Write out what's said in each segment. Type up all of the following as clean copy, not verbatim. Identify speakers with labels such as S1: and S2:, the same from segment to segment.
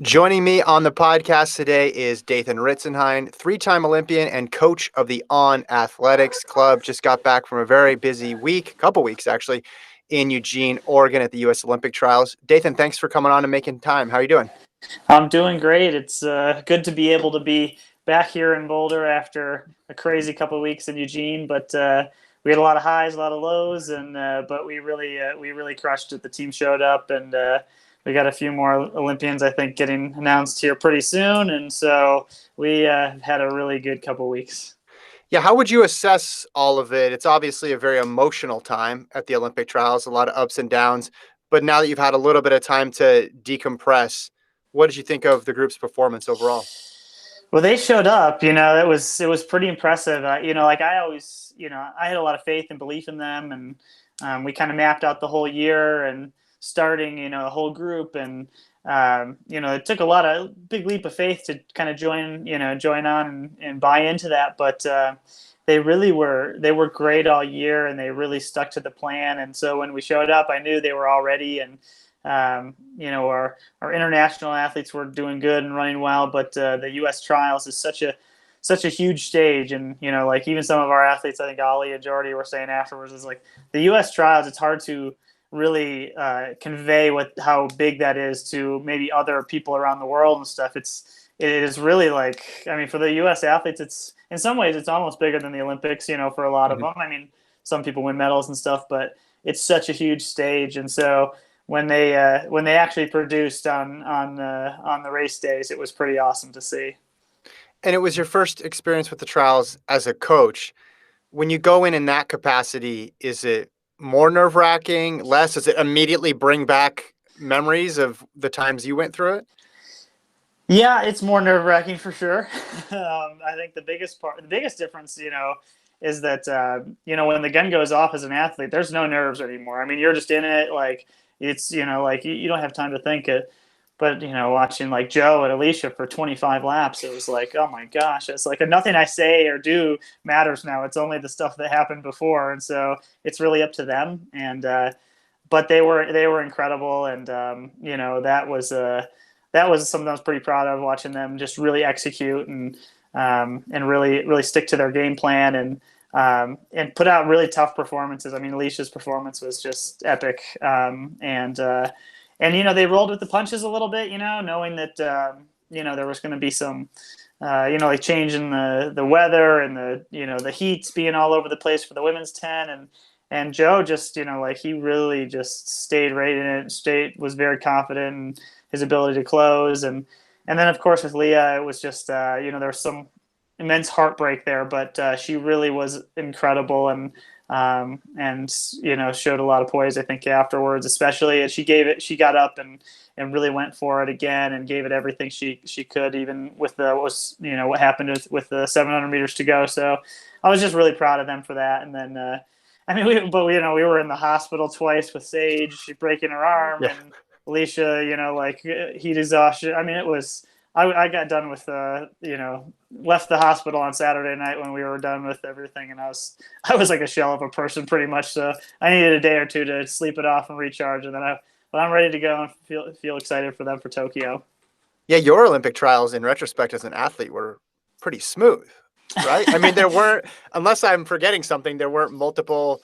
S1: Joining me on the podcast today is Dathan Ritzenhein, three-time Olympian and coach of the On Athletics Club. Just got back from a very busy week, couple weeks actually, in Eugene, Oregon at the U.S. Olympic Trials. Dathan, thanks for coming on and making time. How are you doing?
S2: I'm doing great. It's good to be able to be back here in Boulder after a crazy couple of weeks in Eugene, but we had a lot of highs, a lot of lows, and but we really crushed it. The team showed up, and we got a few more Olympians, I think, getting announced here pretty soon, and so we had a really good couple of weeks.
S1: Yeah, how would you assess all of it? It's obviously a very emotional time at the Olympic Trials, a lot of ups and downs. But now that you've had a little bit of time to decompress, what did you think of the group's performance overall?
S2: Well, they showed up. It was pretty impressive. Like I always, I had a lot of faith and belief in them, and we kind of mapped out the whole year and starting, the whole group, and it took a lot of big leap of faith to kind of join on and buy into that. But they were great all year, and they really stuck to the plan. And so when we showed up, I knew they were all ready, and our international athletes were doing good and running well, but the U.S. trials is such a huge stage, and like even some of our athletes, I think Ollie and Jordy were saying afterwards, is like the U.S. trials. It's hard to really convey how big that is to maybe other people around the world and stuff. It is really like, I mean, for the U.S. athletes, it's in some ways it's almost bigger than the Olympics. For a lot of them. I mean, some people win medals and stuff, but it's such a huge stage, and so when they actually produced on the race days, it was pretty awesome to see.
S1: And it was your first experience with the trials as a coach. When you go in that capacity, is it more nerve-wracking, less? Does it immediately bring back memories of the times you went through it?
S2: Yeah, it's more nerve-wracking for sure. I think the biggest difference, is that when the gun goes off as an athlete, there's no nerves anymore. I mean, you're just in it, like it's like you don't have time to think it. But watching like Joe and Alicia for 25 laps, it was like, oh my gosh, it's like nothing I say or do matters now. It's only the stuff that happened before, and so it's really up to them. And but they were incredible, and that was something I was pretty proud of, watching them just really execute and really stick to their game plan and put out really tough performances. I mean, Alicia's performance was just epic, and they rolled with the punches a little bit, knowing that there was going to be some like change in the weather and the heats being all over the place for the women's 10, and Joe just like he really just stayed right in it, was very confident in his ability to close, and then of course with Leah it was just there was some immense heartbreak there, but she really was incredible, and showed a lot of poise, I think, afterwards, especially as she got up and really went for it again and gave it everything she could, even with what happened with the 700 meters to go. So I was just really proud of them for that. And then I mean, we were in the hospital twice with Sage breaking her arm,
S1: Yeah.
S2: and Alicia, like heat exhaustion. I mean, it was. I got done with left the hospital on Saturday night when we were done with everything, and I was like a shell of a person pretty much. So I needed a day or two to sleep it off and recharge, and then I'm ready to go and feel excited for them for Tokyo.
S1: Yeah, your Olympic trials in retrospect as an athlete were pretty smooth, right? I mean, there weren't, unless I'm forgetting something, there weren't multiple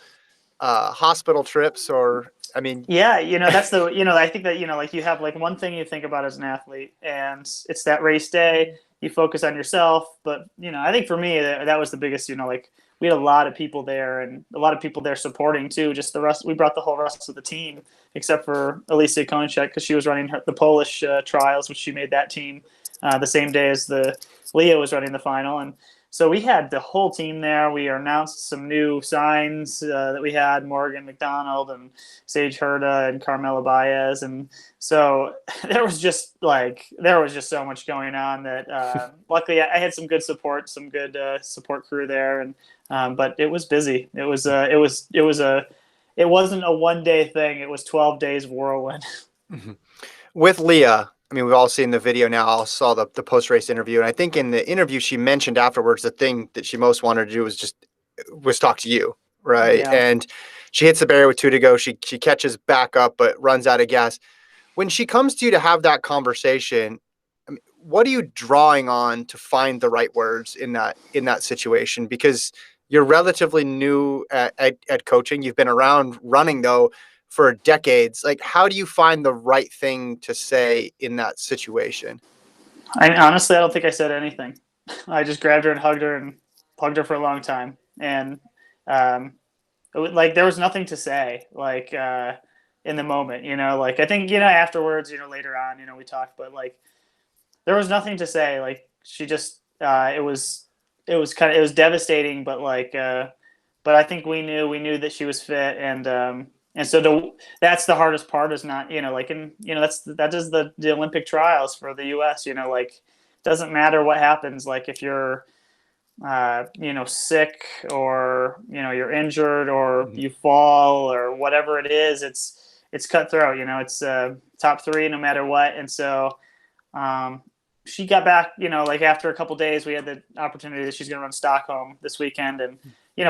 S1: hospital trips or, I mean.
S2: Yeah, that's I think that, like you have like one thing you think about as an athlete, and it's that race day. You focus on yourself, but I think for me that was the biggest. Like we had a lot of people there, and a lot of people there supporting too. Just the rest, we brought the whole rest of the team, except for Alicia Monson, because she was running the Polish trials, which she made that team the same day as the Leah was running the final, and so we had the whole team there. We announced some new signs that we had: Morgan McDonald and Sage Herda and Carmela Baez, and so there was just so much going on that luckily I had some good support, some good support crew there, and but it was busy. It wasn't a 1 day thing. It was 12 days of whirlwind.
S1: Mhm. With Leah, I mean, we've all seen the video now. I saw the post-race interview, and I think in the interview she mentioned afterwards the thing that she most wanted to do was talk to you, right?
S2: Yeah.
S1: And she hits the barrier with 2 to go. She catches back up, but runs out of gas. when she comes to you to have that conversation, I mean, what are you drawing on to find the right words in that situation? Because you're relatively new at coaching. You've been around running though for decades. Like, how do you find the right thing to say in that situation?
S2: Honestly, I don't think I said anything. I just grabbed her and hugged her for a long time. And um, like there was nothing to say, like in the moment, like I think, afterwards, later on, we talked, but like there was nothing to say. Like she just, it was devastating, but like, but I think we knew that she was fit, and so that's the hardest part is not, like, and that is the Olympic trials for the U.S. Like doesn't matter what happens. Like if you're sick, or you're injured, or you fall, or whatever it is, it's cutthroat. It's top three no matter what. And so she got back. Like after a couple days, we had the opportunity that she's going to run Stockholm this weekend, and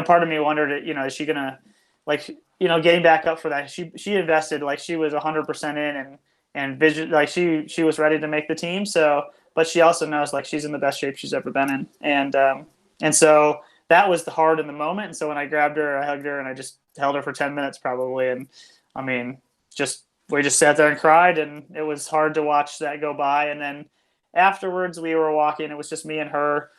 S2: part of me wondered, is she gonna, like, getting back up for that? She invested, like she was 100% in, and vision, like she was ready to make the team. So, but she also knows, like, she's in the best shape she's ever been in, and so that was the hard in the moment. And so when I grabbed her, I hugged her, and I just held her for 10 minutes probably. And I mean, we just sat there and cried, and it was hard to watch that go by. And then afterwards we were walking, it was just me and her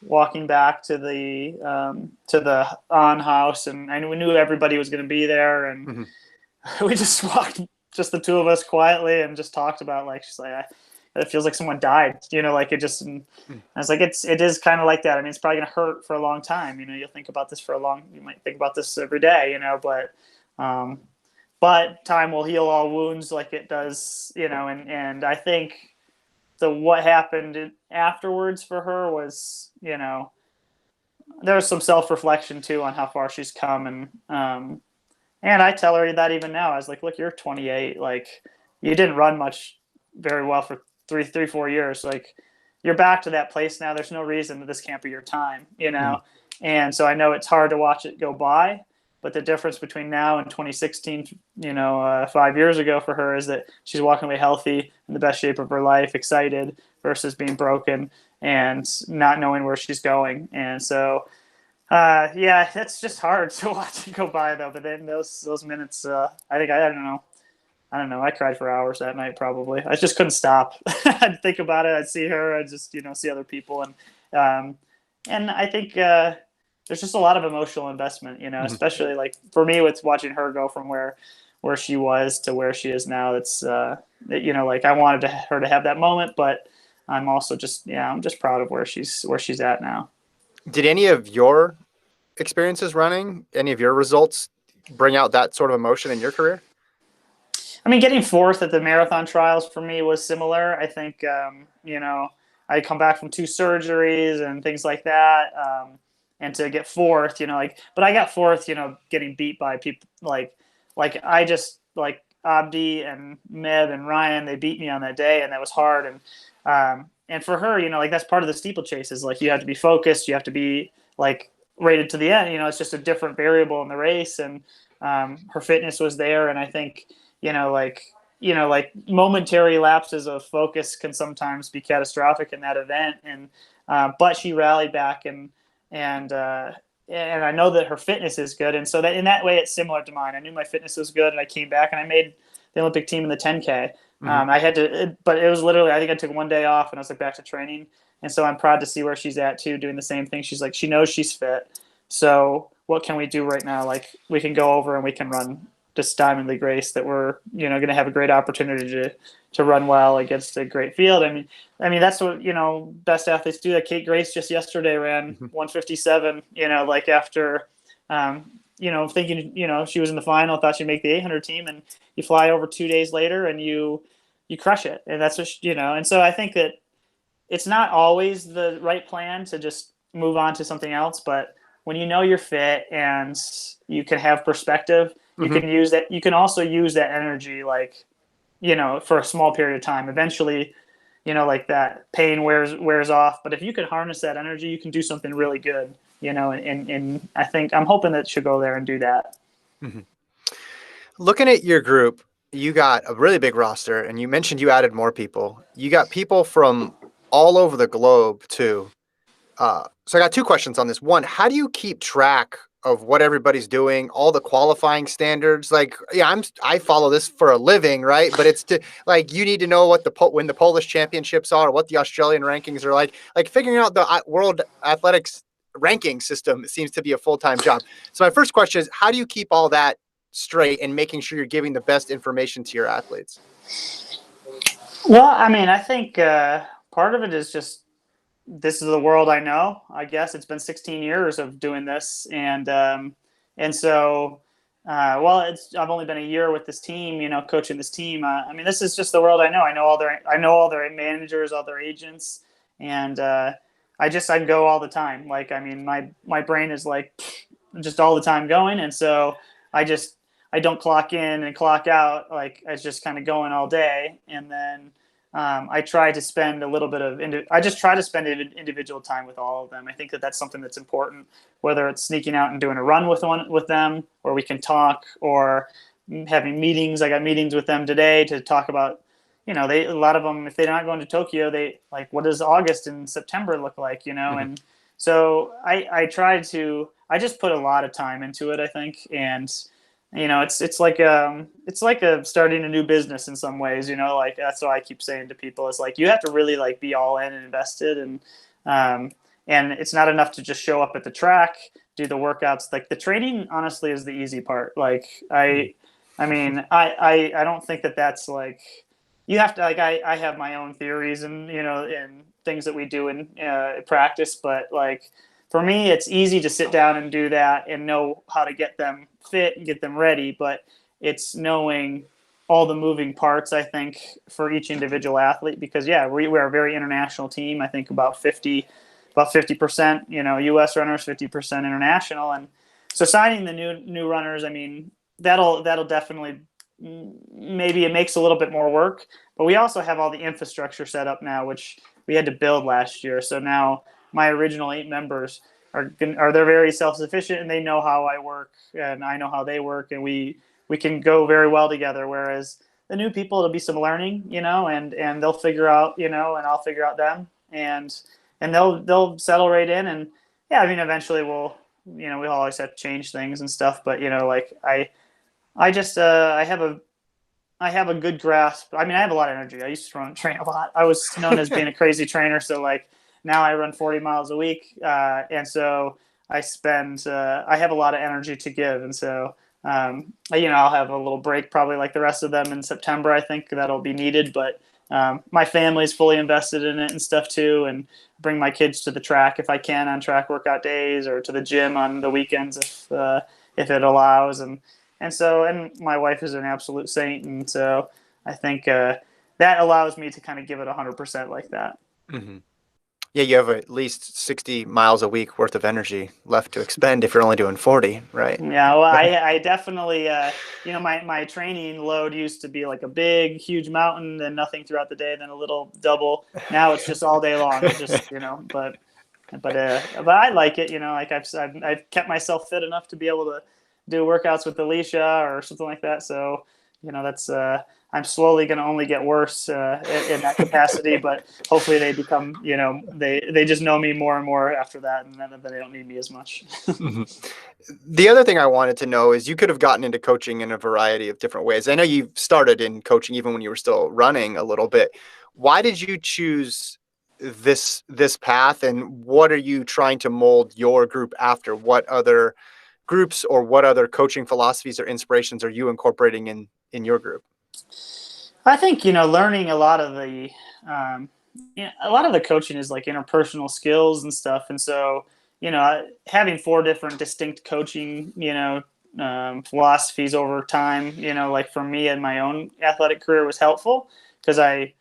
S2: walking back to the on house, and we knew everybody was going to be there. And we just walked, just the two of us, quietly, and just talked about, like, she's like, it feels like someone died, like it just, and I was like, it is kind of like that. I mean, it's probably gonna hurt for a long time, you'll think about this you might think about this every day, but time will heal all wounds, like it does, and I think what happened afterwards for her was, there was some self-reflection too on how far she's come. And I tell her that even now. I was like, look, you're 28, like you didn't run much very well for 4 years. Like you're back to that place now. There's no reason that this can't be your time, And so I know it's hard to watch it go by, but the difference between now and 2016, 5 years ago for her, is that she's walking away healthy, in the best shape of her life, excited, versus being broken and not knowing where she's going. And so, yeah, that's just hard to watch it go by though. But then those minutes, I don't know. I cried for hours that night. Probably. I just couldn't stop. I'd think about it. I'd see her. I'd just, see other people. And I think, there's just a lot of emotional investment, especially like for me with watching her go from where she was to where she is now. It's, like I wanted her to have that moment, but I'm also just, I'm just proud of where she's at now.
S1: Did any of your experiences running, any of your results bring out that sort of emotion in your career?
S2: I mean, getting fourth at the marathon trials for me was similar. I think, I come back from 2 surgeries and things like that. And to get fourth, but I got fourth, getting beat by people like I just, like Abdi and Meb and Ryan, they beat me on that day, and that was hard. And for her, like that's part of the steeplechase, is like you have to be focused, you have to be like rated to the end. It's just a different variable in the race, and her fitness was there, and I think like momentary lapses of focus can sometimes be catastrophic in that event. And but she rallied back, and I know that her fitness is good, and so that in that way it's similar to mine. I knew my fitness was good, and I came back and I made the Olympic team in the 10K. I had to, but it was literally, I think I took one day off and I was like back to training. And so I'm proud to see where she's at too, doing the same thing. She's like, she knows she's fit. So what can we do right now? Like we can go over and we can run this Diamond League race that we're, going to have a great opportunity to run well against a great field. I mean, that's what, best athletes do. That Kate Grace just yesterday ran 157, like after, thinking, she was in the final, thought she'd make the 800 team, and you fly over 2 days later and you crush it. And that's what, and so I think that it's not always the right plan to just move on to something else, but when you're fit and you can have perspective, you can use that. You can also use that energy, like, for a small period of time. Eventually, like that pain wears off. But if you can harness that energy, you can do something really good, and I think I'm hoping that she'll go there and do that.
S1: Looking at your group, you got a really big roster, and you mentioned you added more people. You got people from all over the globe too. So I got two questions on this. One, how do you keep track of what everybody's doing, all the qualifying standards? Like, yeah, I follow this for a living, right? But it's to like you need to know what when the Polish championships are, what the Australian rankings are like. Like figuring out the world athletics ranking system seems to be a full-time job. So my first question is, how do you keep all that straight and making sure you're giving the best information to your athletes?
S2: Well, I mean, I think part of it is just this is the world I know. I guess it's been 16 years of doing this, and so well, I've only been a year with this team, coaching this team. I mean, this is just the world I know. I know all their managers, all their agents, and I go all the time. Like, I mean, my brain is like just all the time going, and so I just I don't clock in and clock out. Like, I just kind of going all day, and then I try to spend a little bit of I just try to spend individual time with all of them. I think that that's something that's important, whether it's sneaking out and doing a run with them, or we can talk, or having meetings. I got meetings with them today to talk about, a lot of them, if they're not going to Tokyo, they like, what does August and September look like,
S1: Mm-hmm.
S2: and so I just put a lot of time into it, I think. And it's like a starting a new business in some ways. Like, that's what I keep saying to people, is like, you have to really like be all in and invested. And it's not enough to just show up at the track, do the workouts. Like, the training honestly is the easy part. Like, I mean, I don't think that that's like, you have to, like, I have my own theories and things that we do in practice, but like, for me, it's easy to sit down and do that and know how to get them fit and get them ready. But it's knowing all the moving parts, I think, for each individual athlete, because yeah, we're a very international team. I think about 50%, U.S. runners, 50% international. And so signing the new runners, I mean, that'll definitely, maybe it makes a little bit more work, but we also have all the infrastructure set up now, which we had to build last year. So now my original 8 members they're very self-sufficient, and they know how I work and I know how they work, and we can go very well together. Whereas the new people, it'll be some learning, and they'll figure out, and I'll figure out them, and they'll settle right in. And yeah, I mean, eventually we'll always have to change things and stuff, but like, I just I have a good grasp. I mean, I have a lot of energy. I used to train a lot. I was known as being a crazy trainer. So like, now I run 40 miles a week. And so I have a lot of energy to give. And so, I'll have a little break, probably like the rest of them, in September. I think that'll be needed, but my family's fully invested in it and stuff too. And bring my kids to the track if I can on track workout days, or to the gym on the weekends if it allows. And my wife is an absolute saint, and so I think that allows me to kind of give it 100% like that.
S1: Mm-hmm. Yeah, you have at least 60 miles a week worth of energy left to expend if you're only doing 40, right?
S2: Yeah, well, I definitely, my training load used to be like a big, huge mountain, then nothing throughout the day, then a little double. Now it's just all day long. It just, but I like it. Like, I've kept myself fit enough to be able to do workouts with Alicia or something like that. So, that's I'm slowly going to only get worse in that capacity, but hopefully they become, they just know me more and more after that, and then they don't need me as much.
S1: Mhm. The other thing I wanted to know is you could have gotten into coaching in a variety of different ways. I know you started in coaching even when you were still running a little bit. Why did you choose this path, and what are you trying to mold your group after? What other groups or what other coaching philosophies or inspirations are you incorporating in your group?
S2: I think, learning um, a lot of the coaching is like interpersonal skills and stuff. And so, having 4 different distinct coaching, philosophies over time, like for me and my own athletic career, was helpful, because I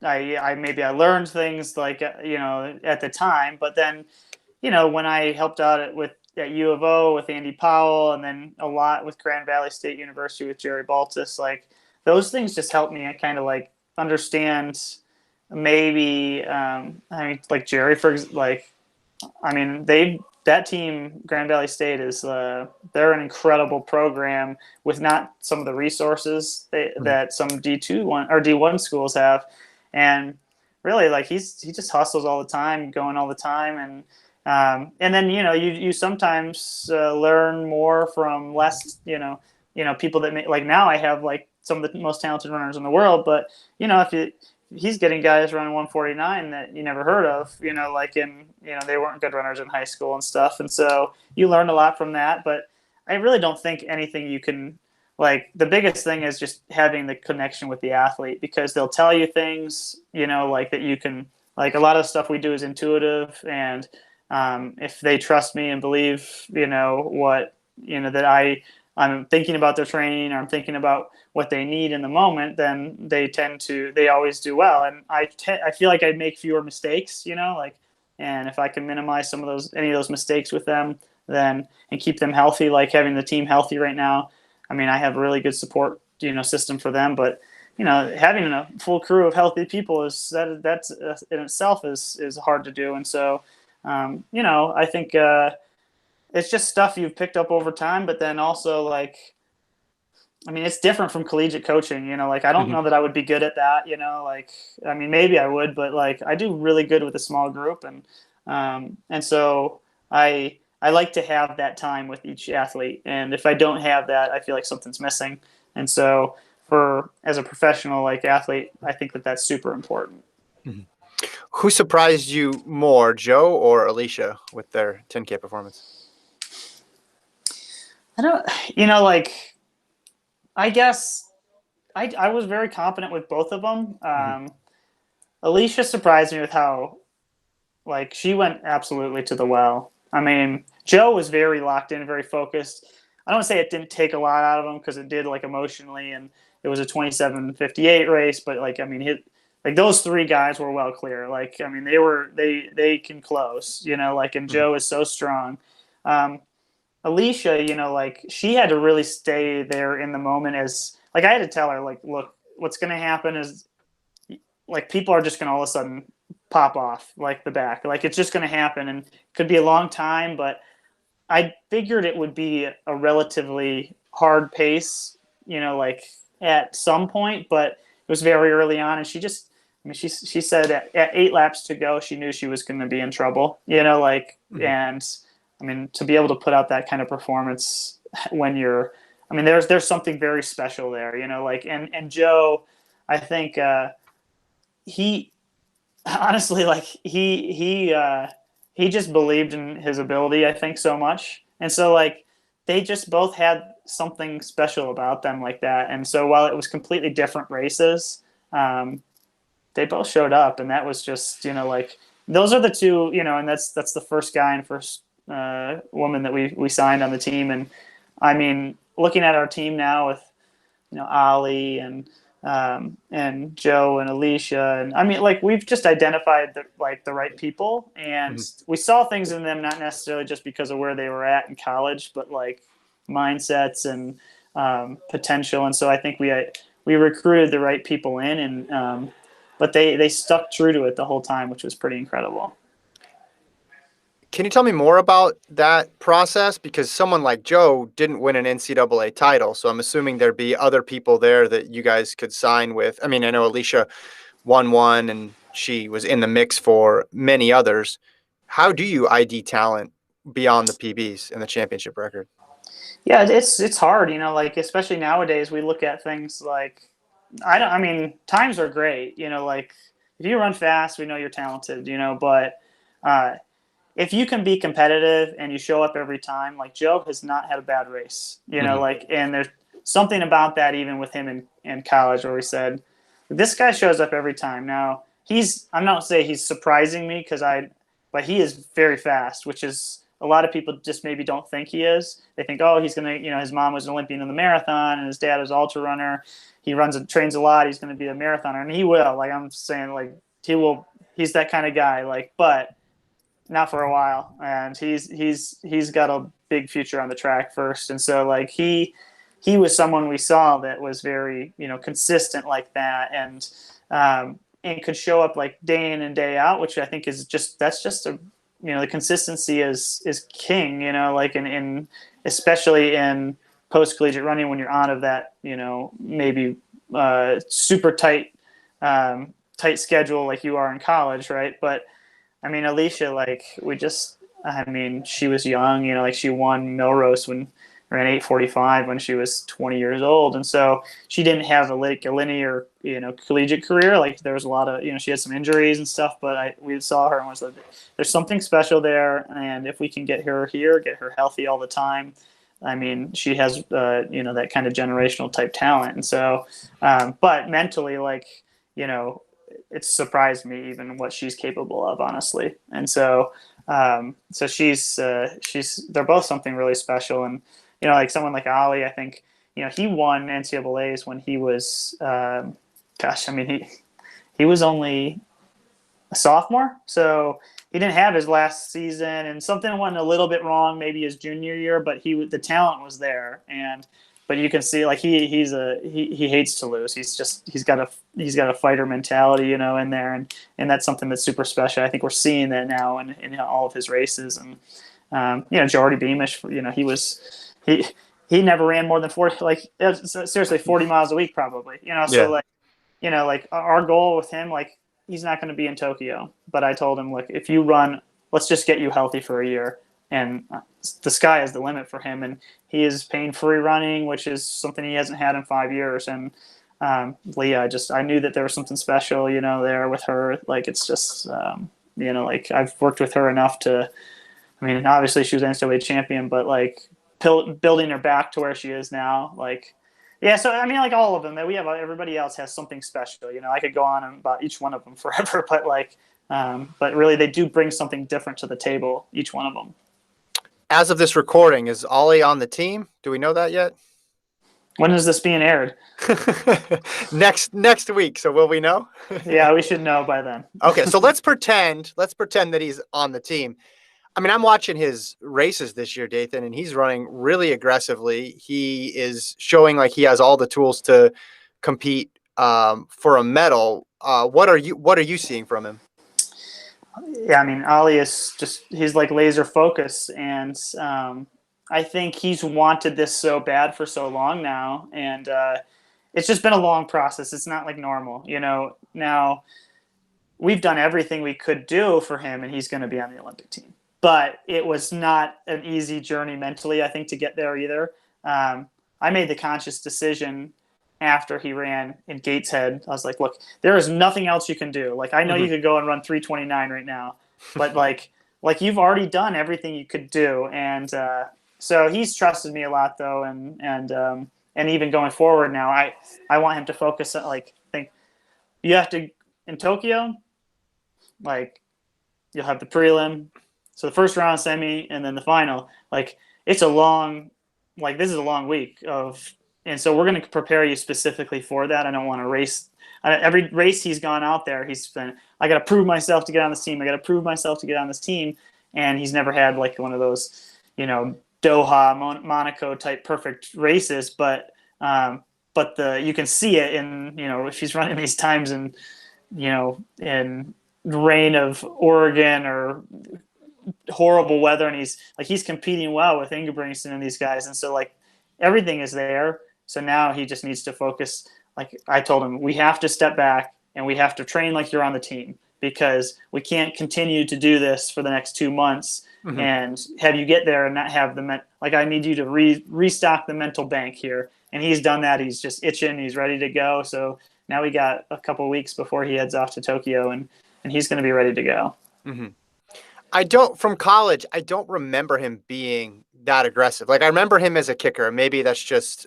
S2: maybe I learned things like, at the time, but then, when I helped out at U of O with Andy Powell, and then a lot with Grand Valley State University with Jerry Baltus, like, those things just helped me kind of like understand, maybe, I mean, like Jerry, like, I mean, that team, Grand Valley State, is they're an incredible program with not some of the resources that some D1 schools have, and really like he just hustles all the time, going all the time, and then you sometimes learn more from less people that like now I have like some of the most talented runners in the world, but if he's getting guys running 149 that you never heard of, like they weren't good runners in high school and stuff. And so you learn a lot from that, but I really don't think anything you can, like the biggest thing is just having the connection with the athlete, because they'll tell you things, like that you can, like a lot of stuff we do is intuitive. And if they trust me and believe, what, that I'm thinking about their training, or I'm thinking about what they need in the moment, then they always do well. And I feel like I make fewer mistakes, and if I can minimize any of those mistakes with them, then, and keep them healthy, like having the team healthy right now. I mean, I have a really good support, system for them, but having a full crew of healthy people that's in itself is hard to do. And so, I think, it's just stuff you've picked up over time, but then also like, I mean, it's different from collegiate coaching, like I don't know that I would be good at that, like, I mean, maybe I would, but like I do really good with a small group. And so I like to have that time with each athlete. And if I don't have that, I feel like something's missing. And so as a professional, like athlete, I think that that's super important.
S1: Mm-hmm. Who surprised you more, Joe or Alicia, with their 10K performance?
S2: I don't, like, I guess I was very confident with both of them. Alicia surprised me with how, like, she went absolutely to the well. I mean, Joe was very locked in, very focused. I don't want to say it didn't take a lot out of him, because it did, like, emotionally, and it was a 27:58 race. But like, I mean, like those three guys were well clear. Like, I mean, they can close, like, and Joe is so strong. Alicia, like she had to really stay there in the moment, as like I had to tell her, like, look, what's going to happen is like people are just going to all of a sudden pop off like the back. Like it's just going to happen, and it could be a long time, but I figured it would be a relatively hard pace, like at some point, but it was very early on. And she said at 8 laps to go, she knew she was going to be in trouble, and I mean, to be able to put out that kind of performance when there's something very special there, like, and Joe, I think, he honestly, like he just believed in his ability, I think, so much. And so like, they just both had something special about them like that. And so while it was completely different races, they both showed up, and that was just, like, those are the two, and that's the first guy and first woman that we signed on the team. And I mean, looking at our team now with Ollie and Joe and Alicia, and I mean, like, we've just identified the right people, and we saw things in them, not necessarily just because of where they were at in college, but like mindsets and potential. And so I think we recruited the right people in, and but they stuck true to it the whole time, which was pretty incredible.
S1: Can you tell me more about that process? Because someone like Joe didn't win an NCAA title, so I'm assuming there'd be other people there that you guys could sign with. I mean, I know Alicia won one, and she was in the mix for many others. How do you ID talent beyond the PBs and the championship record?
S2: Yeah, it's hard, like, especially nowadays, we look at things like, I mean, times are great, like, if you run fast, we know you're talented, but if you can be competitive and you show up every time, like Joe has not had a bad race, like, and there's something about that even with him in college, where we said, this guy shows up every time. Now I'm not saying he's surprising me, but he is very fast, which is a lot of people just maybe don't think he is. They think, oh, he's going to, his mom was an Olympian in the marathon and his dad was an ultra runner. He runs and trains a lot. He's going to be a marathoner, and he will. Like, I'm saying, like, he's that kind of guy, like, but not for a while. And he's got a big future on the track first. And so like, he was someone we saw that was very, consistent like that. And could show up like day in and day out, which I think is that's just a the consistency is king, like in especially in post collegiate running when you're on of that, maybe super tight schedule like you are in college, right? But I mean, Alicia, like she was young, like she won Milrose when ran 8:45 when she was 20 years old, and so she didn't have a linear, collegiate career. Like there was a lot of, she had some injuries and stuff, but we saw her and was like, there's something special there, and if we can get her here, get her healthy all the time, I mean, she has, that kind of generational type talent, and so, but mentally, like, it surprised me even what she's capable of, honestly, and so. So they're both something really special, and like someone like Ollie, I think, he won NCAAs when he was, he was only a sophomore, so he didn't have his last season, and something went a little bit wrong maybe his junior year, but the talent was there, but you can see like he hates to lose. He's got a fighter mentality, in there, and that's something that's super special. I think we're seeing that now in all of his races, and Jordy Beamish, he never ran more than 40, like seriously 40 miles a week probably, so like our goal with him, like he's not going to be in Tokyo, but I told him, look, if you run, let's just get you healthy for a year, and the sky is the limit for him, and he is pain-free running, which is something he hasn't had in 5 years, and Leah, I knew that there was something special, there with her, like it's just, like I've worked with her enough to, I mean, obviously she was NCAA champion, but like building her back to where she is now, like, yeah. So I mean, like all of them that we have, everybody else has something special. I could go on about each one of them forever, but like, but really they do bring something different to the table, each one of them.
S1: As of this recording, is Ollie on the team? Do we know that yet?
S2: When is this being aired?
S1: Next week. So will we know?
S2: Yeah, we should know by then.
S1: Okay, so let's pretend that he's on the team. I mean, I'm watching his races this year, Dathan, and he's running really aggressively. He is showing like he has all the tools to compete for a medal. What are you seeing from him?
S2: Yeah, I mean, Ollie he's like laser focused, and I think he's wanted this so bad for so long now, and it's just been a long process. It's not like normal, Now we've done everything we could do for him, and he's going to be on the Olympic team. But it was not an easy journey mentally, I think, to get there either. I made the conscious decision after he ran in Gateshead. I was like, look, there is nothing else you can do. Like, I know you could go and run 3:29 right now, but like you've already done everything you could do. And so he's trusted me a lot, though. And even going forward now, I want him to focus on, like, think you have to, in Tokyo, like, you'll have the prelim. So the first round, semi, and then the final. Like, it's a long, like, this is a long week and so we're going to prepare you specifically for that. I don't want to race. Every race he's gone out there, he's been, I got to prove myself to get on this team. I got to prove myself to get on this team. And he's never had like one of those, Doha, Monaco type perfect races. But you can see it in, if he's running these times in rain of Oregon or horrible weather, and he's competing well with Ingebrigtsen and these guys, and so like everything is there. So now he just needs to focus. Like I told him, we have to step back and we have to train like you're on the team, because we can't continue to do this for the next 2 months and have you get there and not have like I need you to restock the mental bank here. And he's done that. He's just itching. He's ready to go. So now we got a couple of weeks before he heads off to Tokyo, and he's going to be ready to go.
S1: From college, I don't remember him being that aggressive. Like I remember him as a kicker. Maybe that's just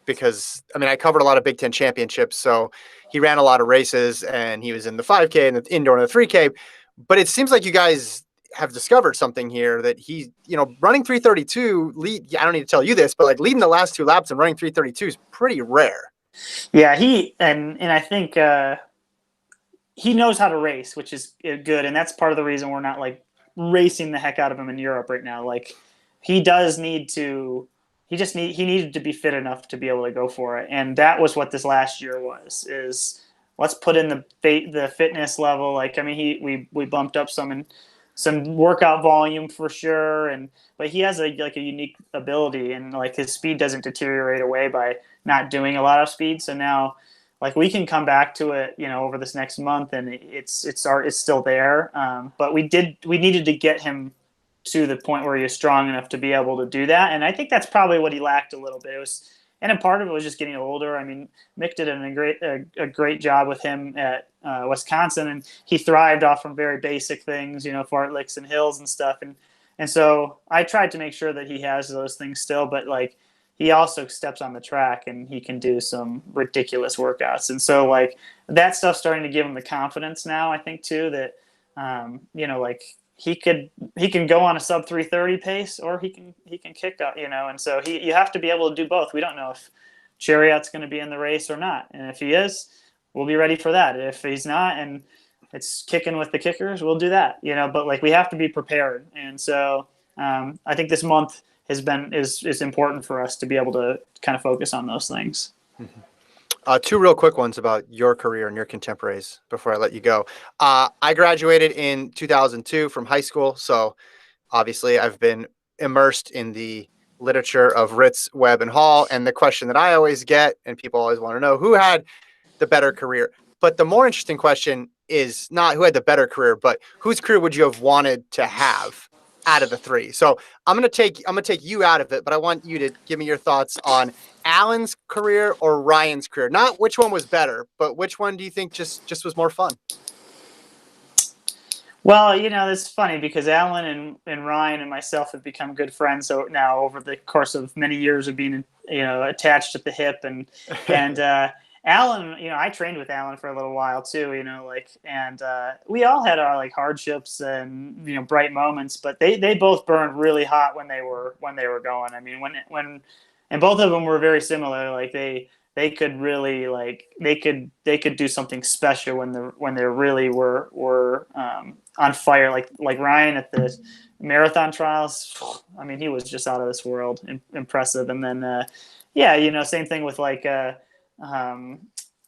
S1: because, I mean, I covered a lot of Big Ten championships, so he ran a lot of races and he was in the 5K and the indoor and the 3K. But it seems like you guys have discovered something here that he, running 3:32 I don't need to tell you this, but like leading the last 2 laps and running 3:32 is pretty rare.
S2: Yeah, and I think he knows how to race, which is good, and that's part of the reason we're not like racing the heck out of him in Europe right now. Like he needed to be fit enough to be able to go for it, and that was what this last year was. Is let's put in the fitness level. Like I mean, we bumped up some in some workout volume for sure, but he has a unique ability, and like his speed doesn't deteriorate away by not doing a lot of speed. So now, like, we can come back to it, over this next month, and it's still there. But we needed to get him to the point where he was strong enough to be able to do that, and I think that's probably what he lacked a little bit. And a part of it was just getting older. I mean, Mick did a great job with him at Wisconsin, and he thrived off from very basic things, fartleks and hills and stuff. And so I tried to make sure that he has those things still, but like he also steps on the track and he can do some ridiculous workouts. And so like that stuff's starting to give him the confidence now, I think too, that like he can go on a sub 3:30 pace, or he can kick up, and so you have to be able to do both. We don't know if Chariot's going to be in the race or not, and if he is, we'll be ready for that. If he's not, and it's kicking with the kickers, we'll do that, but like we have to be prepared. And so I think this month is important for us to be able to kind of focus on those things.
S1: Mm-hmm. Two real quick ones about your career and your contemporaries before I let you go. I graduated in 2002 from high school, so obviously I've been immersed in the literature of Ritz, Webb, and Hall. And the question that I always get, and people always want to know, who had the better career? But the more interesting question is not who had the better career, but whose career would you have wanted to have out of the three? So I'm gonna take you out of it, but I want you to give me your thoughts on Alan's career or Ryan's career. Not which one was better, but which one do you think just was more fun?
S2: Well, it's funny because Alan and Ryan and myself have become good friends. So now over the course of many years of being, attached at the hip, and Alan, I trained with Alan for a little while too, and we all had our like hardships and, bright moments, but they both burned really hot when they were going. I mean, and both of them were very similar. Like they could really they could do something special when they really were on fire. Like Ryan at the marathon trials. I mean, he was just out of this world, impressive. And then same thing with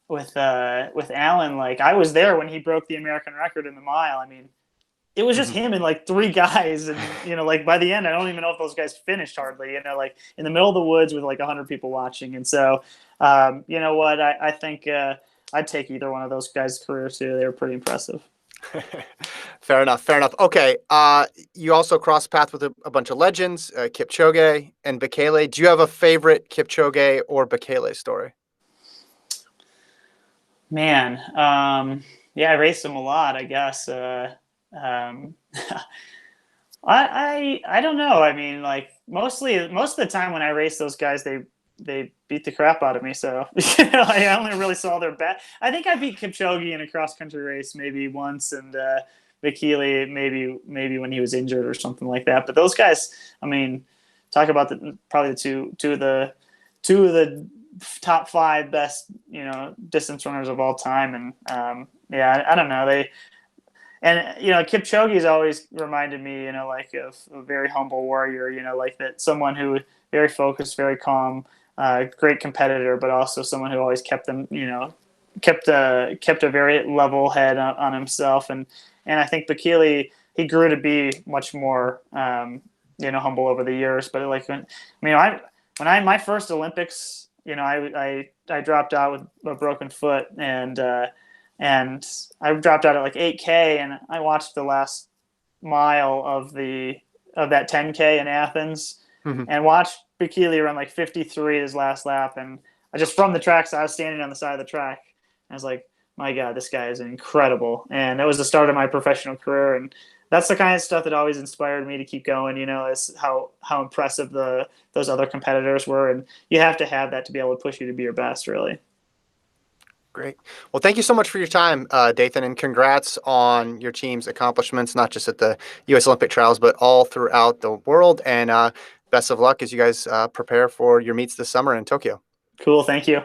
S2: with Alan. Like I was there when he broke the American record in the mile. I mean, it was just him and like three guys, and like by the end, I don't even know if those guys finished hardly. Like in the middle of the woods with like 100 people watching. And so, you know what? I think I'd take either one of those guys' careers too. They were pretty impressive.
S1: Fair enough. Okay. You also crossed paths with a bunch of legends, Kipchoge and Bekele. Do you have a favorite Kipchoge or Bekele story?
S2: Man, I raced them a lot, I guess. I don't know. I mean, like most of the time when I race those guys, they beat the crap out of me. So I only really saw their best. I think I beat Kipchoge in a cross country race maybe once, and Bekele maybe when he was injured or something like that. But those guys, I mean, talk about probably the two of the top five best distance runners of all time. And I don't know, Kipchoge's always reminded me like of a very humble warrior, like that, someone who very focused, very calm, great competitor, but also someone who always kept a very level head on himself. And I think Bekele, he grew to be much more humble over the years. But like my first Olympics, I dropped out with a broken foot, and I dropped out at like 8K, and I watched the last mile of that 10K in Athens, and watched Bekele run like 53 his last lap. And I just, from the track, so I was standing on the side of the track, I was like, my God, this guy is incredible. And that was the start of my professional career. And that's the kind of stuff that always inspired me to keep going, is how impressive those other competitors were. And you have to have that to be able to push you to be your best, really.
S1: Great. Well, thank you so much for your time, Dathan, and congrats on your team's accomplishments, not just at the U.S. Olympic trials, but all throughout the world. And best of luck as you guys prepare for your meets this summer in Tokyo.
S2: Cool. Thank you.